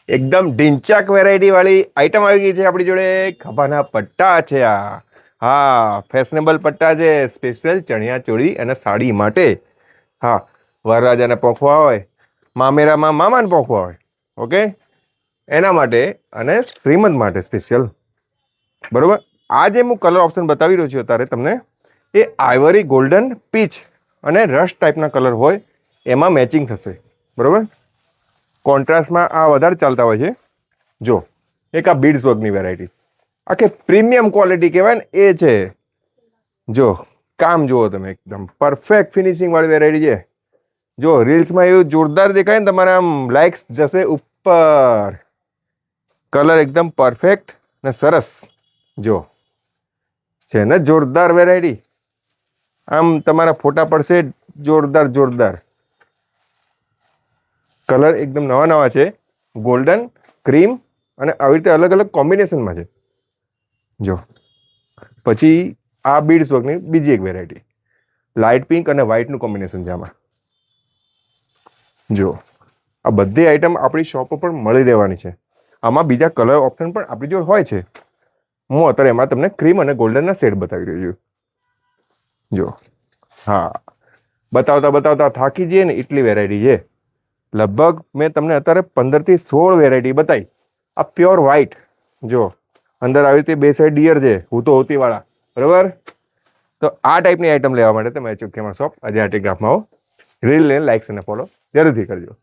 એકદમ ઢીંચાક વેરાયટી વાળી આઈટમ આવી ગઈ છે આપણી જોડે. ખભાના પટ્ટા છે આ. હા, ફેશનેબલ પટ્ટા છે, સ્પેશિયલ ચણિયા ચોળી અને સાડી માટે. હા, વરરાજાને પોંખવા હોય, મામેરામાં મામાને પોંખવા હોય, ઓકે, એના માટે અને શ્રીમંત માટે સ્પેશિયલ. બરોબર. આ જે હું કલર ઓપ્શન બતાવી રહ્યો છું અત્યારે તમને, એ આઇવરી ગોલ્ડન પીચ અને રશ ટાઈપના કલર હોય એમાં મેચિંગ થશે. બરોબર. કોન્ટ્રાસ્ટમાં આ વધારે ચાલતા હોય છે. જો એક આ બીડ્સ વર્કની વેરાયટી, આખે પ્રીમિયમ ક્વોલિટી કહેવાય ને એ છે. જો કામ જુઓ તમે, એકદમ પરફેક્ટ ફિનિશિંગ વાળી વેરાયટી છે. જો રીલ્સમાં એવું જોરદાર દેખાય ને, તમારે આમ લાઇક્સ જશે ઉપર. કલર એકદમ પરફેક્ટ ને સરસ. જો છે ને જોરદાર વેરાયટી. આમ તમારા ફોટા પડશે જોરદાર જોરદાર. કલર એકદમ નવા નવા છે, ગોલ્ડન, ક્રીમ અને આવી રીતે અલગ અલગ કોમ્બિનેશનમાં છે. જો પછી આ બીડ્સ વર્કની બીજી એક વેરાયટી, લાઇટ પિંક અને વ્હાઇટનું કોમ્બિનેશન છે આમાં. જો આ બધી આઈટમ આપણી શોપ પર મળી રહેવાની છે. આમાં બીજા કલર ઓપ્શન પણ આપણી જોડે હોય છે. હું અત્યારે એમાં તમને ક્રીમ અને ગોલ્ડનના શેડ બતાવી રહ્યો છું. જો હા, બતાવતા બતાવતા થાકી જઈએ ને એટલી વેરાયટી છે. લગભગ મેં તમને અત્યારે 15 થી 16 વેરાયટી બતાવી. આ પ્યોર વ્હાઇટ. જો અંદર આવી રીતે બે સાઈડ ડિયર છે, હું તો હોતી વાળા. બરોબર. તો આ ટાઈપની આઈટમ લેવા માટે તમે ચોખ્ખામાં શોપ આજે આર્ટિગ્રાફમાં આવો. રીલને લાઇક્સ અને ફોલો જરૂરથી કરજો.